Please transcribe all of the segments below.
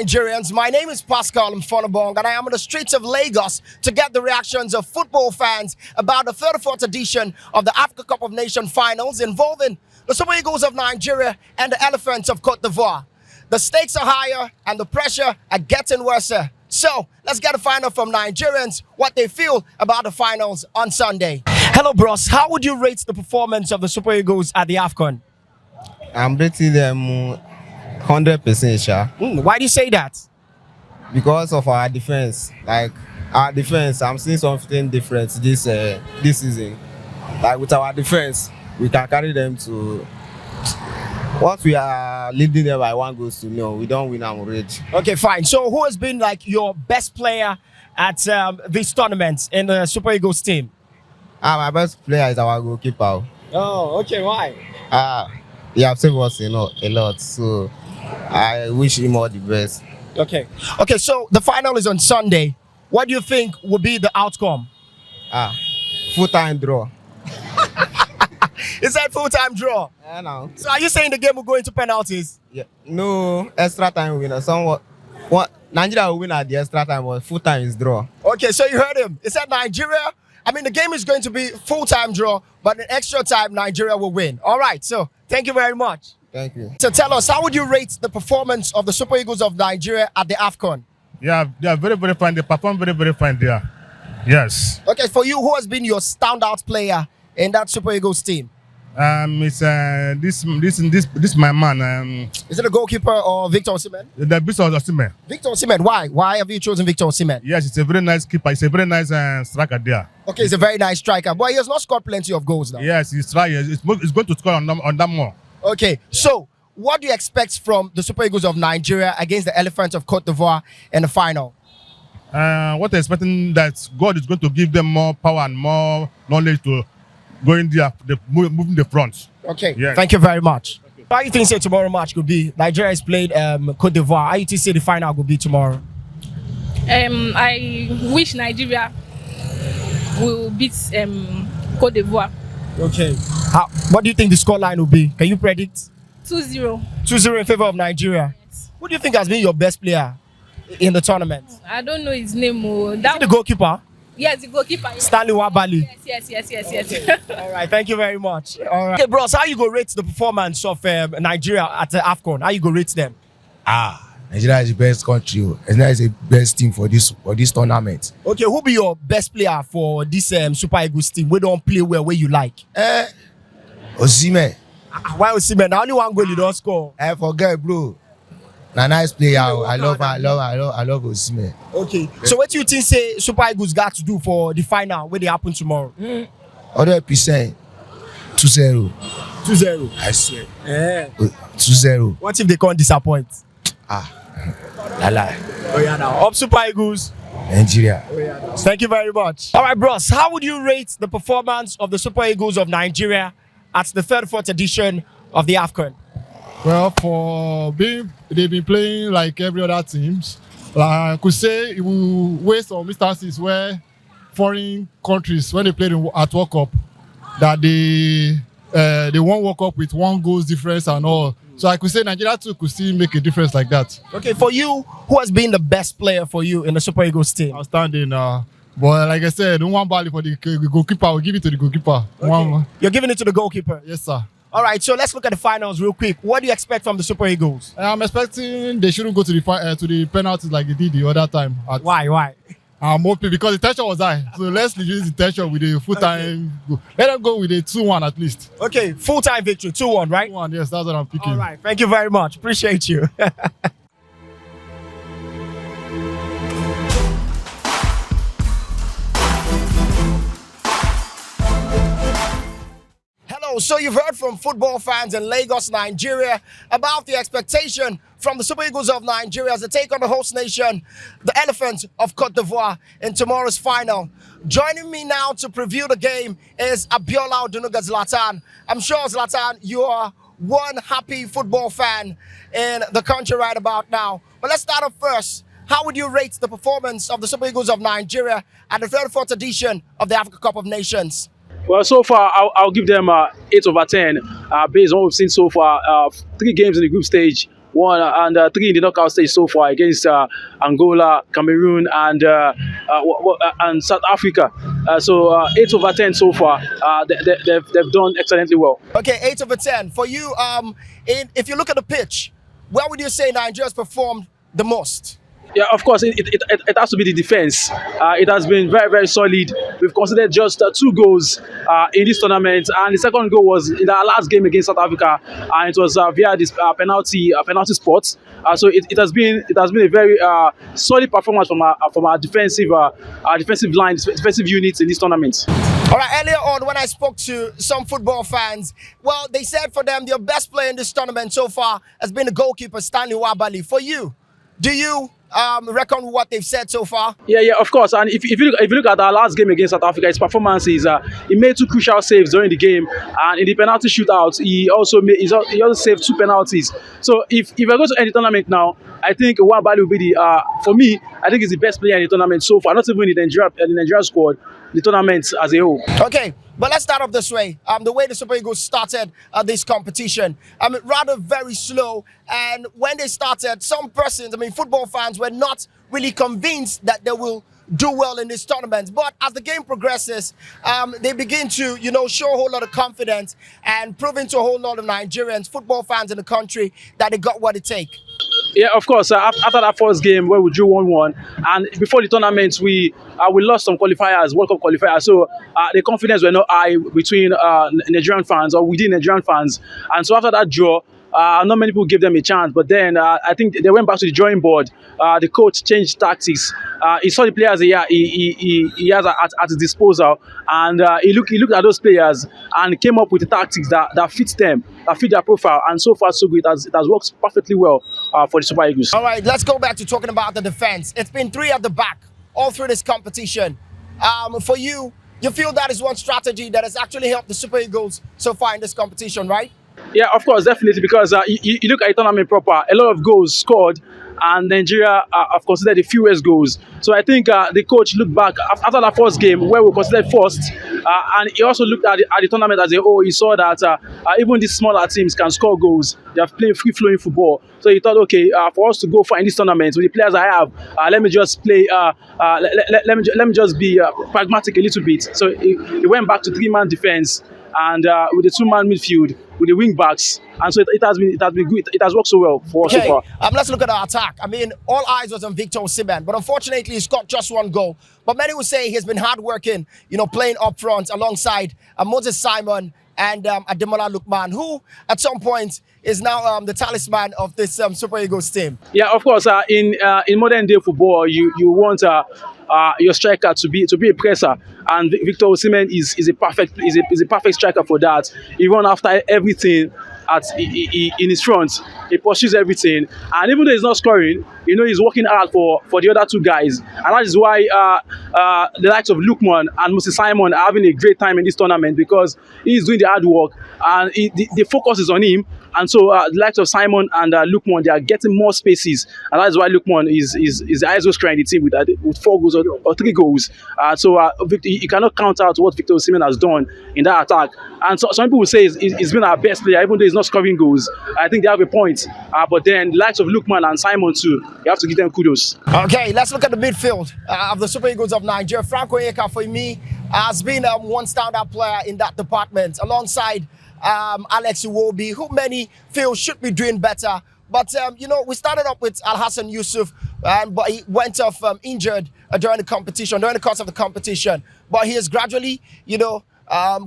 Nigerians, my name is Pascal Mfonobong and I am on the streets of Lagos to get the reactions of football fans about the 34th edition of the Africa Cup of Nations finals involving the Super Eagles of Nigeria and the Elephants of Cote d'Ivoire. The stakes are higher and the pressure are getting worse. So let's get a final from Nigerians, what they feel about the finals on Sunday. Hello bros, how would you rate the performance of the Super Eagles at the Afcon? I'm rating them 100%, sure. Why do you say that? Because of our defense. Like our defense, I'm seeing something different this season. Like with our defense, we can carry them to. Once we are leading them by 1 goal to 0, we don't win already. Okay, fine. So who has been like your best player at this tournament in the Super Eagles team? My best player is our goalkeeper. Oh, okay. Why? He has saved us a lot. So I wish him all the best. Okay. Okay, so the final is on Sunday. What do you think will be the outcome? Full-time draw. Is that full-time draw? Yeah, no. So are you saying the game will go into penalties? Yeah. No, extra time winner. Nigeria will win at the extra time, but full-time is draw. Okay, so you heard him. He said Nigeria. I mean, the game is going to be full-time draw, but in extra time, Nigeria will win. All right, so thank you very much. Thank you. So tell us, how would you rate the performance of the Super Eagles of Nigeria at the Afcon? Yeah, they are very, very fine. They perform very, very fine there. Yes. Okay, for you, who has been your standout player in that Super Eagles team? It's this my man. Is it a goalkeeper or Victor Osimhen? The Bishop of Osimhen. Victor Osimhen, why? Why have you chosen Victor Osimhen? Yes, it's a very nice keeper. It's a very nice striker there. Okay, he's a very nice striker, but he has not scored plenty of goals now. Yes, he's trying. It's going to score on that more. Okay, so what do you expect from the Super Eagles of Nigeria against the Elephants of Cote d'Ivoire in the final? What I'm expecting that God is going to give them more power and more knowledge to go in there, moving the front. Okay, yes. Thank you very much. Okay. How do you think say tomorrow match could be? Nigeria has played Cote d'Ivoire. How do you think say the final could be tomorrow? I wish Nigeria will beat Cote d'Ivoire. Okay. What do you think the scoreline will be? Can you predict? 2-0. 2-0 in favor of Nigeria. Yes. Who do you think has been your best player in the tournament? I don't know his name. Is it the goalkeeper? Yes, the goalkeeper. Stanley Wabali. Yes. All right, thank you very much. All right. Okay, bros, how you go rate the performance of Nigeria at the Afcon? How you go rate them? Nigeria is the best country. Nigeria is the best team for this tournament. Okay, who be your best player for this Super Eagles team? We don't play well where you like. Osimhen. Why Osimhen? Only 1 goal you don't score. Forget, bro. A nice player. I love Osimhen. Okay. So what do you think say Super Eagles got to do for the final when they happen tomorrow? 100%. 2-0. 2-0. I swear. 2-0. What if they can't disappoint? Lala. Oh yeah, now up Super Eagles. Nigeria. Oh yeah. Thank you very much. All right, bros. How would you rate the performance of the Super Eagles of Nigeria at the 34th edition of the Afcon? Well, they've been playing like every other teams. I could say it will waste some instances where foreign countries, when they played at World Cup, that they won World Cup with 1 goal difference and all. So I could say Nigeria too could still make a difference like that. Okay, for you, who has been the best player for you in the Super Eagles team? Outstanding. But like I said, don't want ball for the goalkeeper. I'll give it to the goalkeeper. Okay. You're giving it to the goalkeeper? Yes, sir. All right, so let's look at the finals real quick. What do you expect from the Super Eagles? I'm expecting they shouldn't go to the penalties like they did the other time. Why? I'm hoping because the tension was high. So let's reduce the tension with the full-time. Okay. Let them go with a 2-1 at least. Okay, full-time victory, 2-1, right? 2-1, yes, that's what I'm picking. All right, thank you very much. Appreciate you. So you've heard from football fans in Lagos, Nigeria, about the expectation from the Super Eagles of Nigeria as they take on the host nation, the Elephants of Cote d'Ivoire, in tomorrow's final. Joining me now to preview the game is Abiola Odunuga Zlatan. I'm sure, Zlatan, you are one happy football fan in the country right about now. But let's start off first. How would you rate the performance of the Super Eagles of Nigeria at the 34th edition of the Africa Cup of Nations? Well, so far, I'll give them 8/10 based on what we've seen so far. 3 games in the group stage, 3 in the knockout stage so far against Angola, Cameroon, and South Africa. 8 over 10 so far. They've done excellently well. Okay, 8 over 10. For you, if you look at the pitch, where would you say Nigeria's performed the most? Yeah, of course, it has to be the defense. It has been very, very solid. We've considered just 2 goals in this tournament, and the second goal was in our last game against South Africa, and it was via this penalty spot. So it has been a very solid performance from our defensive line, defensive units in this tournament. All right, earlier on when I spoke to some football fans, well, they said for them, their best player in this tournament so far has been the goalkeeper, Stanley Wabali. For you, do you reckon what they've said so far? Yeah, of course. And if you look at our last game against South Africa, his performances, he made 2 crucial saves during the game, and in the penalty shootout, he also saved 2 penalties. So if we're going to end the tournament now, I think Wabali will be for me, I think he's the best player in the tournament so far. Not even in the Nigeria squad, the tournament as a whole. Okay, but let's start off this way. The way the Super Eagles started this competition, rather very slow. And when they started, some persons, football fans, were not really convinced that they will do well in this tournament. But as the game progresses, they begin to, show a whole lot of confidence and proving to a whole lot of Nigerians, football fans in the country, that they got what it takes. Yeah, of course. After that first game where we drew 1-1, and before the tournament, we lost some qualifiers, World Cup qualifiers. So the confidence were not high between Nigerian fans or within Nigerian fans. And so after that draw, not many people gave them a chance. But then I think they went back to the drawing board. The coach changed tactics. He saw the players he has at his disposal, and he looked at those players and came up with the tactics that fits them, that fit their profile. And so far, so good. It has worked perfectly well for the Super Eagles. All right, let's go back to talking about the defense. It's been 3 at the back all through this competition. For you feel that is one strategy that has actually helped the Super Eagles so far in this competition, right? Yeah, of course, definitely, because you look at the tournament proper, a lot of goals scored, and Nigeria have considered the fewest goals. So I think the coach looked back after that first game where we considered first, and he also looked at the tournament as a whole. He saw that even these smaller teams can score goals. They are playing free-flowing football. So he thought, okay, for us to go far in this tournament with the players I have, let me just play. Let me just be pragmatic a little bit. So he went back to 3-man defense and with a 2-man midfield with the wing backs, and so it has been good. It has worked so well for us so far. Let's look at our attack. All eyes was on Victor Osimhen, but unfortunately he scored just 1 goal. But many will say he's been hardworking, playing up front alongside Moses Simon and Ademola Lookman, who at some point is now the talisman of this Super Eagles team. Yeah, of course. In modern day football, you want your striker to be a presser, and Victor Osimhen is a perfect striker for that. He runs after everything in his front. He pursues everything, and even though he's not scoring, he's working hard for the other 2 guys, and that is why the likes of Lookman and Moses Simon are having a great time in this tournament, because he's doing the hard work and the focus is on him. And so the likes of Simon and Lookman, they are getting more spaces, and that's why Lookman is the highest goal scorer in the team with 4 goals or 3 goals. You cannot count out what Victor Osimhen has done in that attack. And so some people will say he's been our best player, even though he's not scoring goals. I think they have a point. But then the likes of Lookman and Simon too, you have to give them kudos. Okay, let's look at the midfield of the Super Eagles of Nigeria. Frank Onyeka, for me, has been one standout player in that department, alongside Alex Iwobi, who many feel should be doing better. But, we started up with Al-Hassan Yusuf, but he went off injured during the course of the competition. But he has gradually,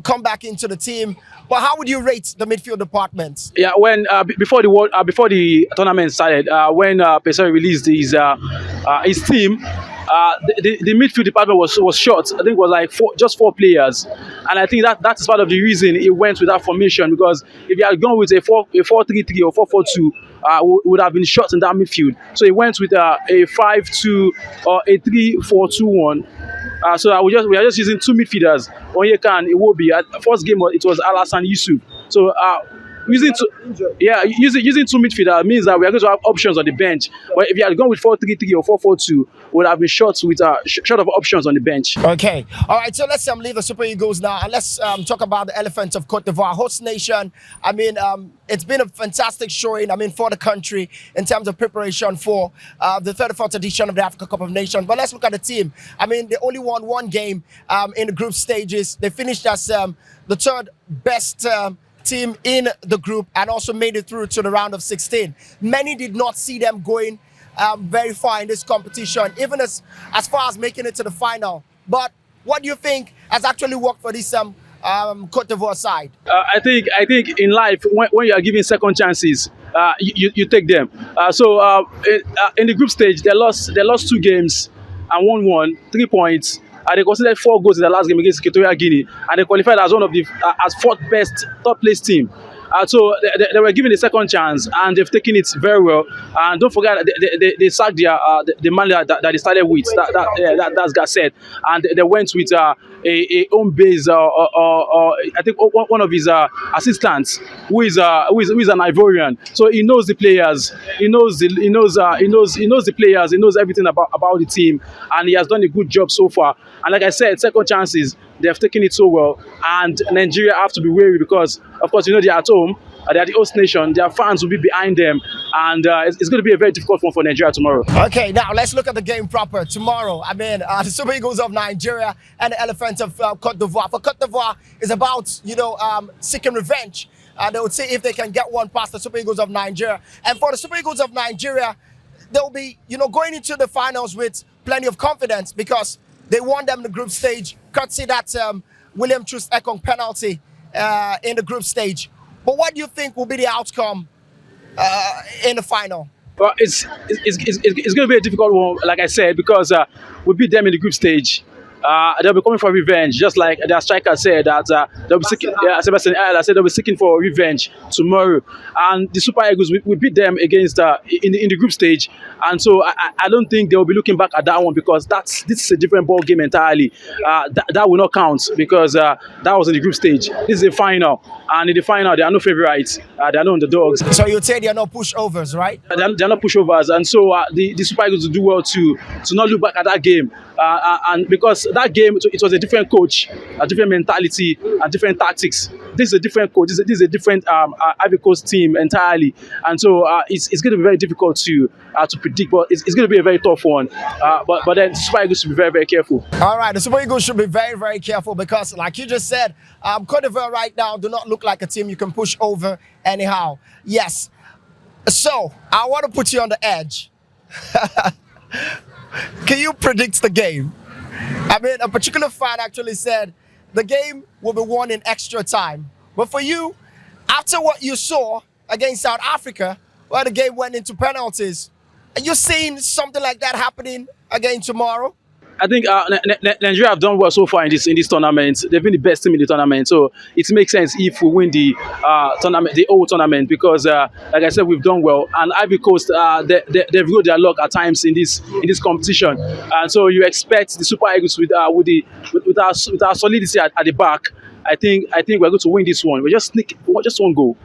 come back into the team. But how would you rate the midfield department? Yeah, when before the tournament started, when Pesari released his team, the midfield department was short. I think it was like just 4 players, and I think that is part of the reason he went with that formation, because if he had gone with a 4-3-3 or 4-4-2, would have been short in that midfield. So he went with a 5-2 or a 3-4-2-1. So we are just using 2 midfielders, Onyeka and Iwobi. At first game it was Al-Hassan Yusuf. So using two midfielder means that we are going to have options on the bench. But if you had gone with 4-3-3 or 4-4-2, would have been short of options on the bench. Okay. All right. So let's leave the Super Eagles now and let's talk about the Elephants of Cote d'Ivoire, host nation. I mean, it's been a fantastic showing. I mean, for the country in terms of preparation for the 34th edition of the Africa Cup of Nations. But let's look at the team. I mean, they only won one game in the group stages. They finished as the third best team in the group and also made it through to the round of 16. Many did not see them going very far in this competition, even as far as making it to the final. But what do you think has actually worked for this Cote d'Ivoire side? I think in life, when you are given second chances, you take them. In the group stage, they lost 2 games and won 1, 3 points. They considered 4 goals in the last game against Equatorial Guinea, and they qualified as one of the as 4th best top placed team. So they were given a second chance, and they've taken it very well. And don't forget, they sacked the manager that they started with. That's got said, and they went with a home base I think one of his assistants who is an Ivorian. So he knows the players, he knows the players, he knows everything about the team, and he has done a good job so far. And like I said, second chances, they have taken it so well, and Nigeria have to be wary because, of course, they are at home, they are the host nation, their fans will be behind them, and it's going to be a very difficult one for Nigeria tomorrow. Okay, now let's look at the game proper. Tomorrow, I mean, the Super Eagles of Nigeria and the Elephants of Cote d'Ivoire. For Cote d'Ivoire, is about, seeking revenge. They would see if they can get one past the Super Eagles of Nigeria. And for the Super Eagles of Nigeria, they'll be, going into the finals with plenty of confidence because they won them in the group stage, courtesy that William Troost Ekong penalty in the group stage. But what do you think will be the outcome in the final? Well, it's going to be a difficult one, like I said, because we beat them in the group stage. They'll be coming for revenge, just like their striker said that they'll be seeking. Sebastian Ayala said they'll be seeking for revenge tomorrow. And the Super Eagles, we beat them against in the group stage, and so I don't think they'll be looking back at that one because this is a different ball game entirely. That will not count because that was in the group stage. This is a final, and in the final there are no favourites. There are no underdogs. So you'd say they are no pushovers, right? They're not pushovers, and so the Super Eagles will do well to not look back at that game, and because that game it was a different coach, a different mentality, and different tactics. This is a different coach. This is a different Ivory Coast team entirely, and so it's going to be very difficult to predict. But it's going to be a very tough one. But then Super Eagles should be very, very careful. All right, the Super Eagles should be very, very careful because, like you just said, Cote d'Ivoire right now do not look like a team you can push over anyhow. Yes. So I want to put you on the edge. Can you predict the game? I mean, a particular fan actually said the game will be won in extra time. But for you, after what you saw against South Africa, where the game went into penalties, are you seeing something like that happening again tomorrow? I think Nigeria have done well so far in this tournament. They've been the best team in the tournament, so it makes sense if we win the tournament, the whole tournament, because like I said, we've done well. And Ivory Coast, they've rode their luck at times in this competition, and so you expect the Super Eagles with our solidity at the back. I think we're going to win this one. We just one goal.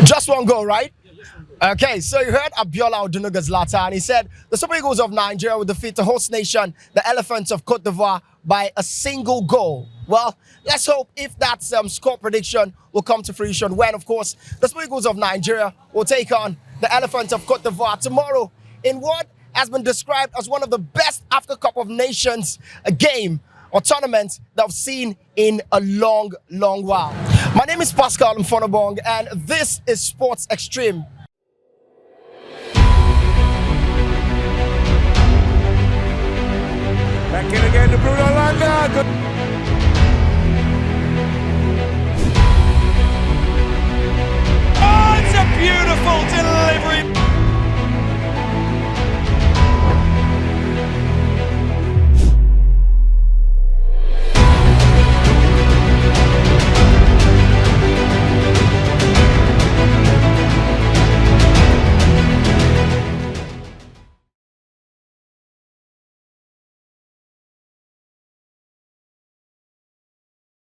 Just one goal, right? Okay, so you heard Abiola Odunuga's Zlatan, and he said the Super Eagles of Nigeria will defeat the host nation, the Elephants of Cote d'Ivoire, by a single goal. Well, let's hope if that score prediction will come to fruition when, of course, the Super Eagles of Nigeria will take on the Elephants of Cote d'Ivoire tomorrow in what has been described as one of the best Africa Cup of Nations game or tournament that I've seen in a long, long while. My name is Pascal Mfonobong, and this is Sports Extreme. Back in again to Bruno Langa. Oh, it's a beautiful